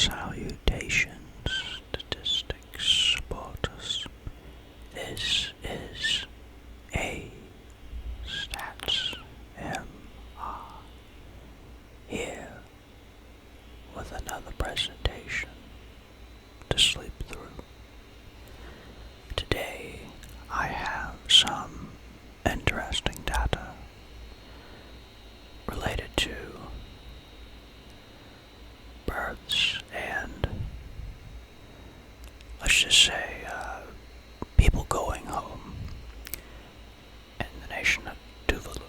Salutations, statistics supporters. This is A Stats MR here with another presentation to sleep through. Today I have some interesting data related to births and, let's just say, people going home in the nation of Tuvalu.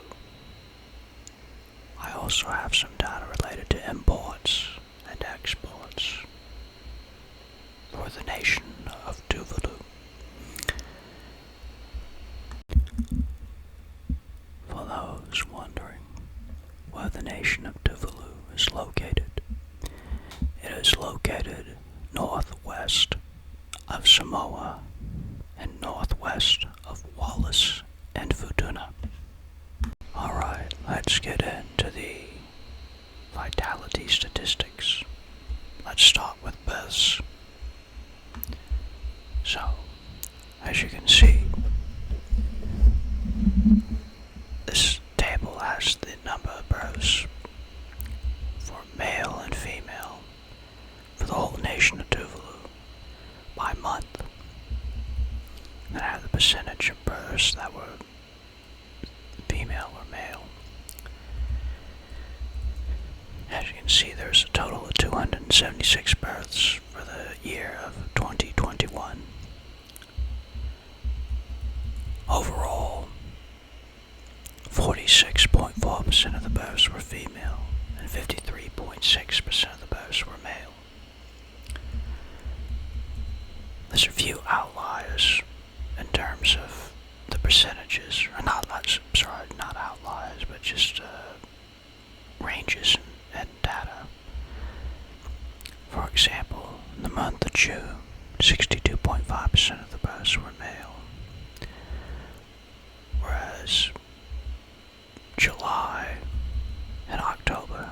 I also have some data related to imports and exports for the nation of Tuvalu. For those wondering where the nation of Tuvalu is located, it is located northwest of Samoa and northwest of Wallis and Futuna. Alright, let's get into the vitality statistics. Let's start with births. So, as you can see, this table has the number of births for male and female for the whole nation of Tuvalu by month. And I have the percentage of births that were female or male. As you can see, there's a total of 276 births for the year of 2021. Overall, 46.4% of the births were female and 53.6% of the births were male. There's a few outliers in terms of the percentages, or not outliers, but just ranges and data. For example, in the month of June, 62.5% of the births were male, whereas July and October,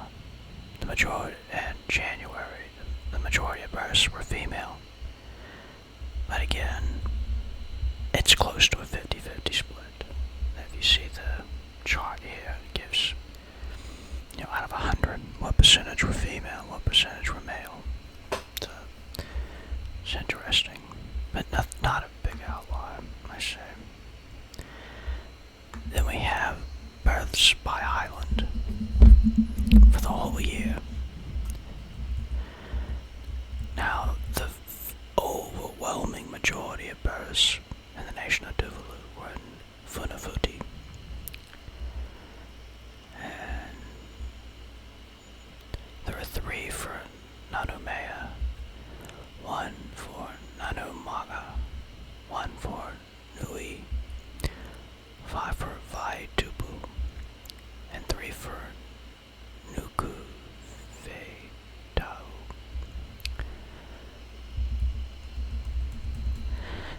and January, the majority of births were female. But again, it's close to a 50-50 split. If you see the chart here, it gives, out of 100, what percentage were female, what percentage were male. So, it's interesting, but not a big outlier, I say. Then we have births by island for the whole year. Now, the overwhelming majority of births in the nation of Tuvalu were in Funafuti. And there are 3 for Nanumea, 1 for Nanumaga, 1 for Nui, 5 for Vaitupu, and 3 for Nuku Tau.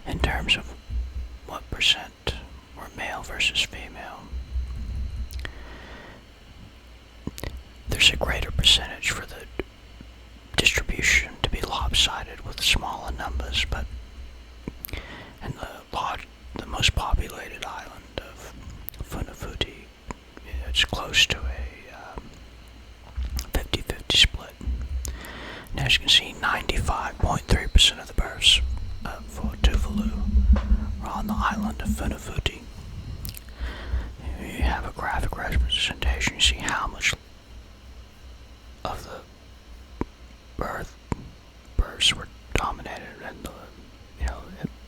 In terms of what percent were male versus female, there's a greater percentage for the distribution to be lopsided with smaller numbers, but in the most populated island of Funafuti, it's close to a 50-50 split. And as you can see, 95.3% of the births for Tuvalu are on the island of Funafuti. You have a graphic representation. You see how much of the births were dominated and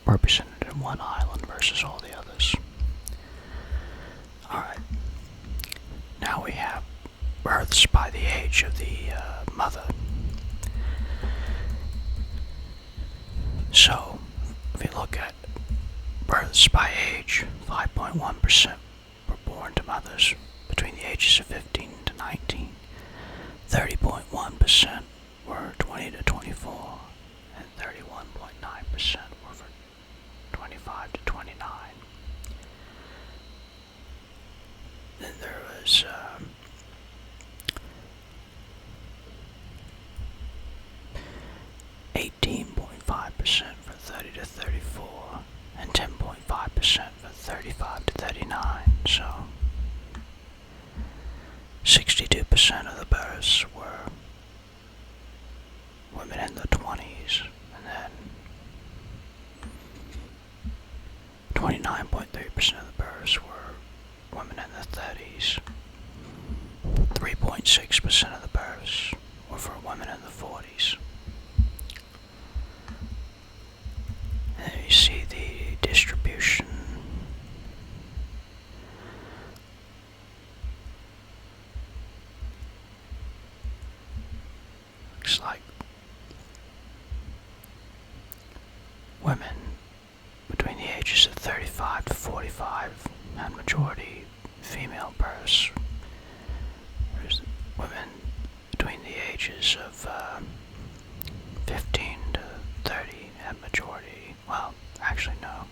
represented in one island versus all the others. Alright, now we have births by the age of the mother. So, if you look at births by age, 5.1% were born to mothers between the ages of 15 to 19. 30.1% were 20 to 24, and 31.9% were for 25 to 29. Then there was 18.5% for 30 to 34, and 10.5% for 35 to 39. So 62% of the births were women in the 20s, and then 29.3% of the births were women in the 30s. 3.6% of the births were for women in the 40s. And then you see the distribution. Looks like women between the ages of 35 to 45 had majority female births. Whereas women between the ages of 15 to 30 had majority, well, actually no,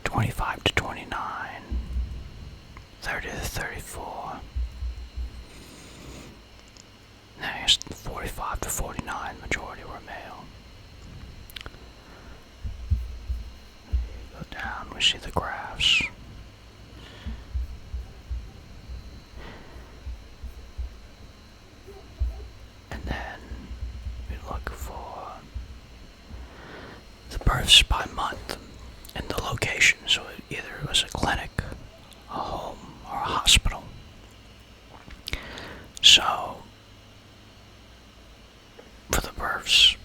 25 to 29, 30 to 34, and I guess 45 to 49 majority were male. Go down, we see the graphs. And then we look for the births by month and the location. So either it was a clinic, a home, or a hospital. So for the births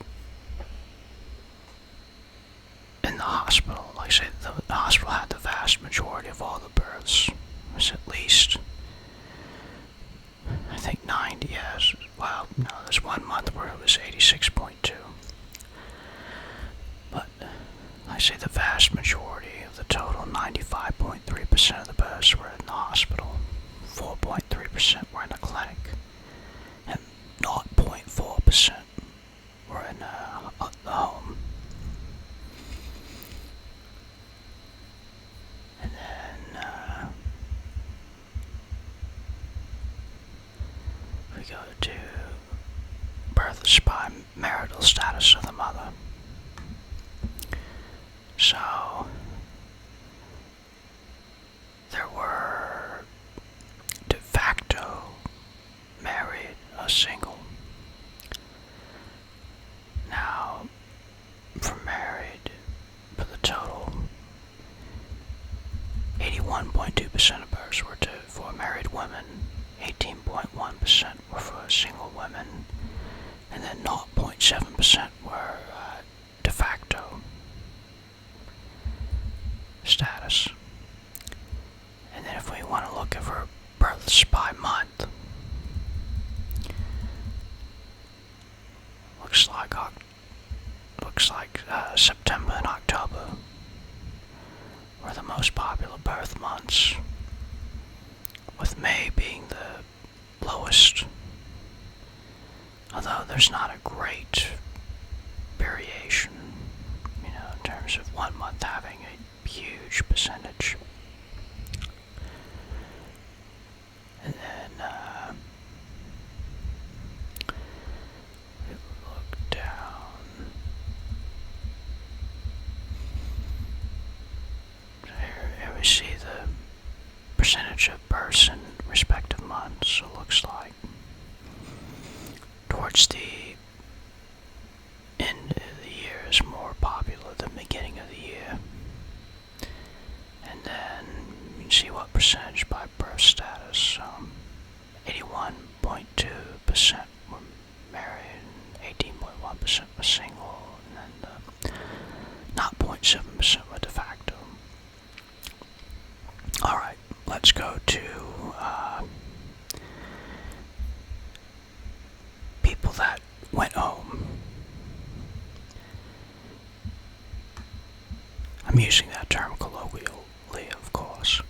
in the hospital, like I said, the hospital had the vast majority of all the births. It was at least, I think 90, yes. Well, no, there's 1 month where it was 86.2. But, like I say, the vast majority of the total, 95.3% of the births were in the hospital, 4.3% were in the clinic, and 0.4% were in the home. And then we go to births by marital status of the mother. So there were de facto married, a single. Now, for married, for the total, 81.2% of births were for married women, 18.1% were for single women, and then 0.7% were de facto status. And then if we want to look at for births by month, looks like September and October were the most popular birth months, with May being the lowest, although there's not a great variation, in terms of 1 month having a huge percentage. And then we look down. Here we see the percentage of births in respective months. So it looks like towards the end of the year is more popular than the beginning of the year. And then you can see what percentage by birth status. 81.2% were married, 18.1% were single, and then 0.7% were de facto. Alright, let's go to people that went home. I'm using that term colloquially, of course.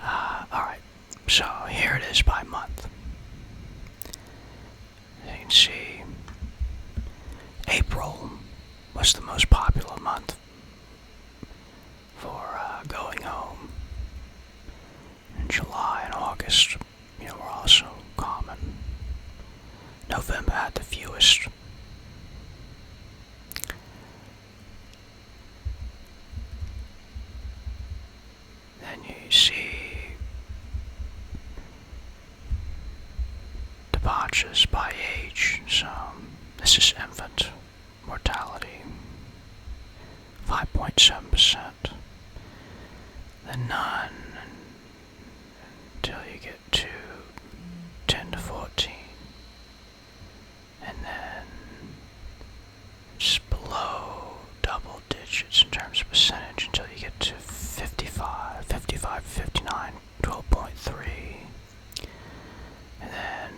Alright, so here it is by month. You can see April was the most popular month for going home. And July and August, were also common. had the fewest. Then you see departures by age. So this is infant mortality, 5.7%. Then none until you get to 10 to 14. And then it's below double digits in terms of percentage until you get to 55, 59, 12.3. And then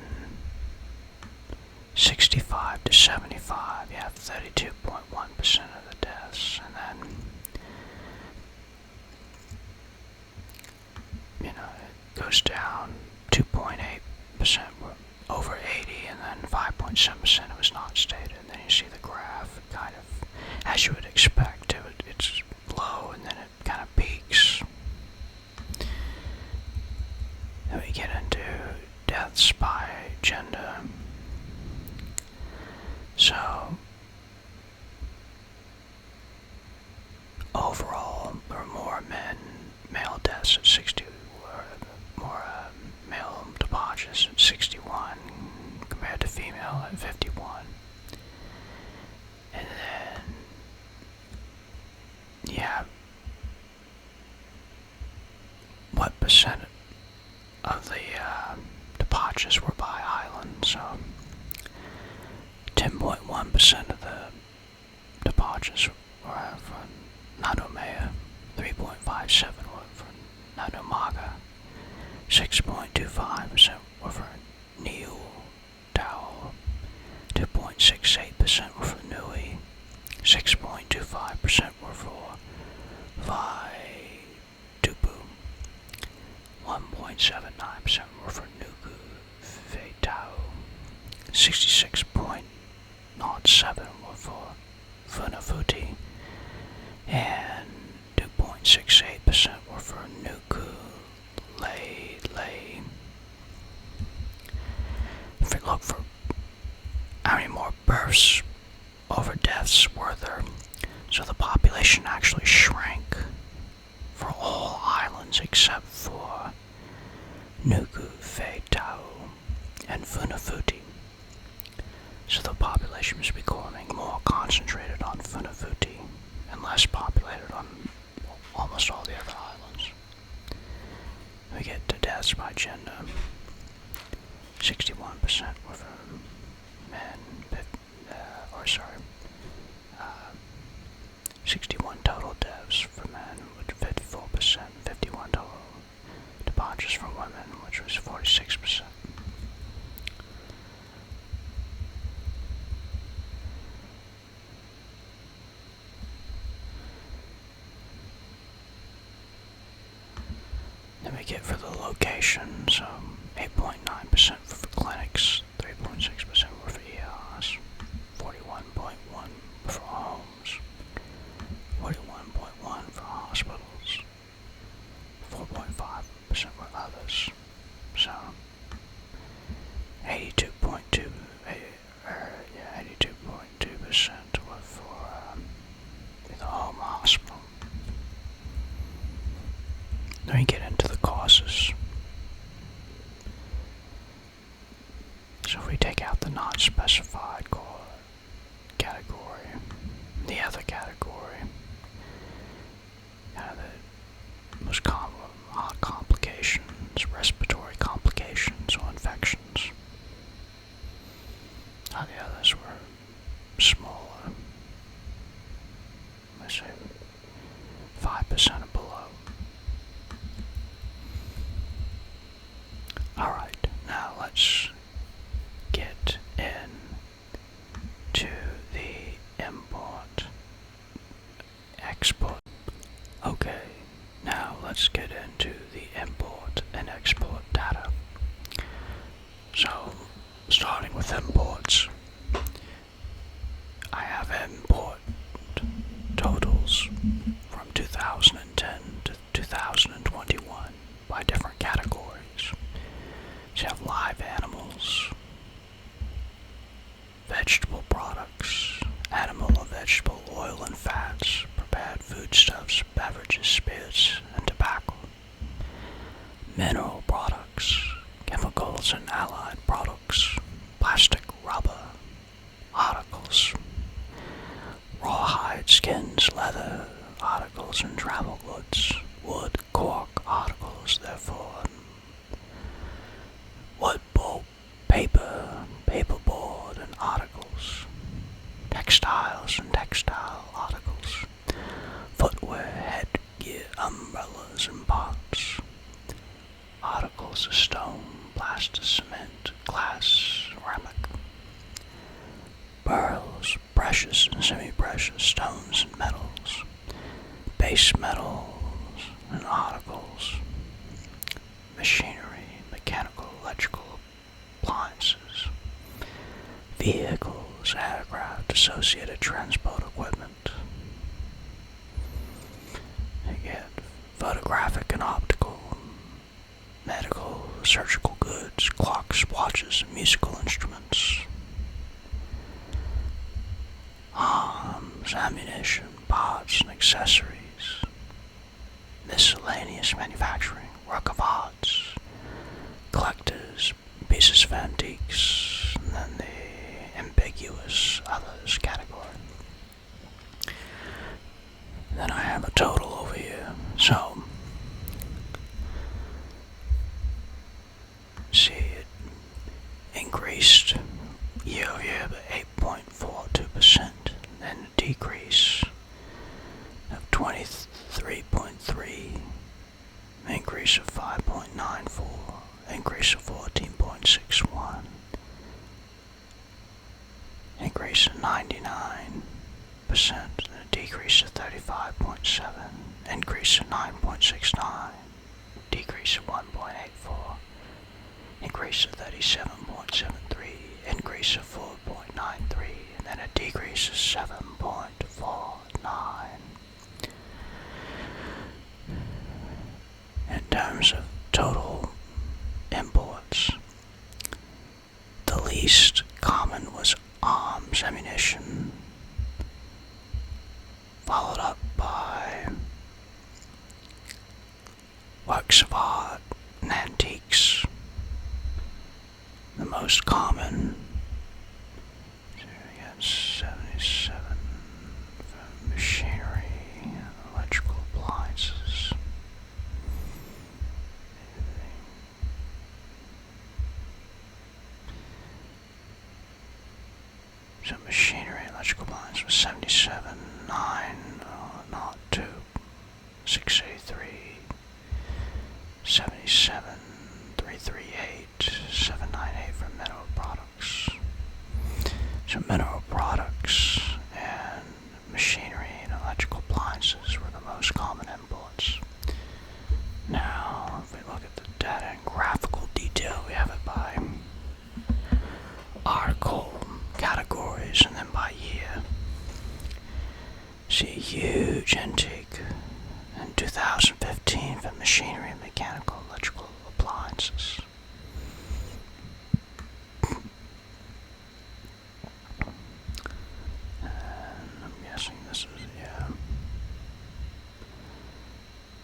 65 to 75, you have 32.1% of the deaths. And then, it goes down 2.8% were over 80, and then 5.7% was not stated. And then you see the graph, kind of, as you would expect, it's low and then it kind of peaks. Then we get into deaths by gender. So, overall, there were more male deaths at 60, more male departures at 61 compared to female at 51. And then, what percent of the departures were by island? So, 10.1% of the departures were from Nanomea, 3.57% were from Nanomaga, 6.25% were for Niu Tao, 2.68% were for Nui, 6.25% were for Vai Tupu, 1.79% were for Nuku Fei Tao, 66.07% were for Funafuti, and 2.68% were for Nuku Lei. If we look for how many more births over deaths were there, so the population actually shrank for all islands except for Nuku Fei Tao and Funafuti. So the population was becoming more concentrated on Funafuti and less populated on almost all the other islands. We get to deaths by gender. 61% were for men, 61 total deaths for men, which 54%, 51 total departures for women, which was 46%. Then we get for the location, so 8.9% for clinics, 3.6% were for ERs, 41.1% for homes, 41.1% for hospitals, 4.5% were others. So 82.2% were for the home hospital. Then we get into the causes. So if we take out the not specified category, the other category, the most common complications, respiratory complications or infections. The others were smaller. Let's say 5% or below. Alright, now let's get in to the import, export. Okay, now let's get into the import and export data. So, starting with imports, I have import totals from 2010 to 2021 by different categories. So you have live animals, vegetable products, animal or vegetable oil and fats, prepared foodstuffs, beverages, spirits, and tobacco. Mineral products, chemicals and allied products, plastic, rubber, articles, rawhide, skins, leather, articles and travel goods, wood, cork, articles, therefore, wood, pulp, paper, paperboard, and articles, textiles and textile articles, footwear, headgear, umbrellas and pots, articles of stone, plaster, cement, glass, ceramic, pearls, precious and semi-precious stones and metals, base metals and articles, machinery, mechanical, electrical appliances, vehicles, aircraft, associated transport equipment. You get photographic and optical, medical, surgical goods, clocks, watches, and musical instruments, arms, ammunition, parts, and accessories, miscellaneous manufacturing, work of arts, collectors, pieces of antiques, and then the ambiguous others category. Then I have a total over here. So, see, it increased year over year by 8.42%, then a decrease of 23.3, increase of 5.94, increase of 14.61, increase of 99%, then a decrease of 35.7, increase of 9.69, decrease of 1.84, increase of 37.73, increase of 4.93, and then a decrease of 7.49. In terms of total imports, the least common was arms, ammunition, followed up by works of art and antiques. The most common, so we got 77 for machinery and electrical appliances. So machinery and electrical appliances was 77, 902, 683, 77, 338, 798 for mineral products. So mineral products and machinery and electrical appliances were the most common imports. Now, if we look at the data in graphical detail, we have it by article, categories, and then by year. See a huge intake in 2015 for machinery and mechanical electrical appliances. And I'm guessing this is,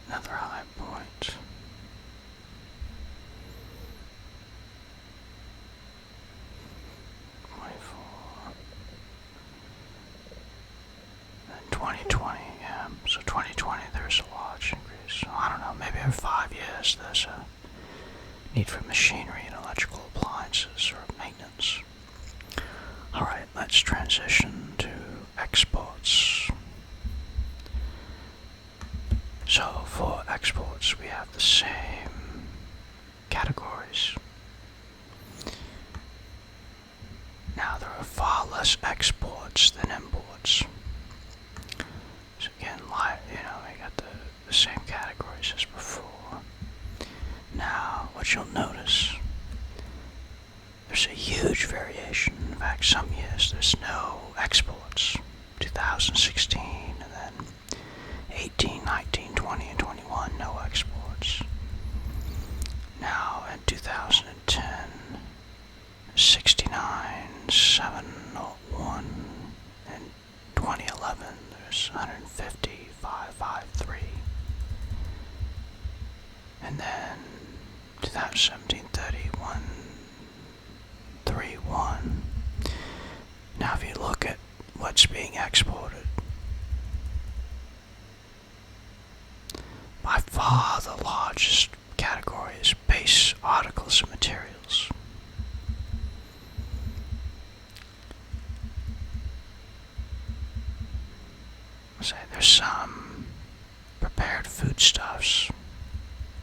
another high point. Then 2020, so 2020 there's a large increase. So I don't know, maybe every 5 years there's a need for machinery and electrical appliances or maintenance. Alright, let's transition to exports. So for exports we have the same categories. Now there are far less exports than imports. So again, we got the same categories as before. Now, what you'll notice, there's a huge variation. In fact, some years there's no exports. 2016, and then 18, 19, 20, and 21, no exports. Now, in 2010, 69, 7, what's being exported. By far the largest category is base articles and materials. So there's some prepared foodstuffs,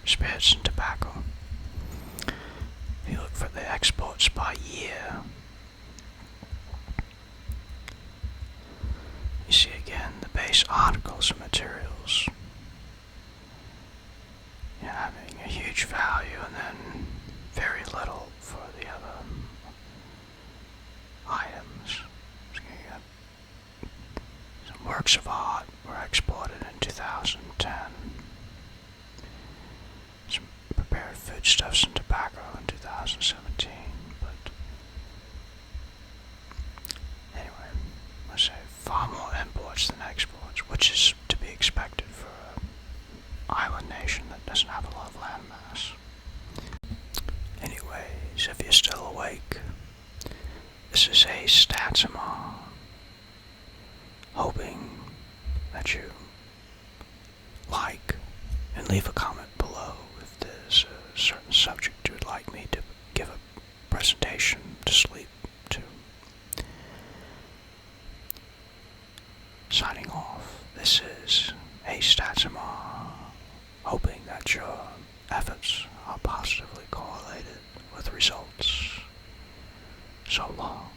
spirits and tobacco. If you look for the exports by year, you see again the base articles and materials. You're having a huge value and then very little for the other items. So you got some works of art were exported in 2010. Some prepared foodstuffs and tobacco in 2017. But anyway, I say far more imports than exports, which is to be expected for an island nation that doesn't have a lot of landmass. Anyways, if you're still awake, this is a Statsma, hoping that you like and leave a comment below if there's a certain subject you would like me to give a presentation to sleep to. Signing off, this is a Statsma, hoping that your efforts are positively correlated with results. So long.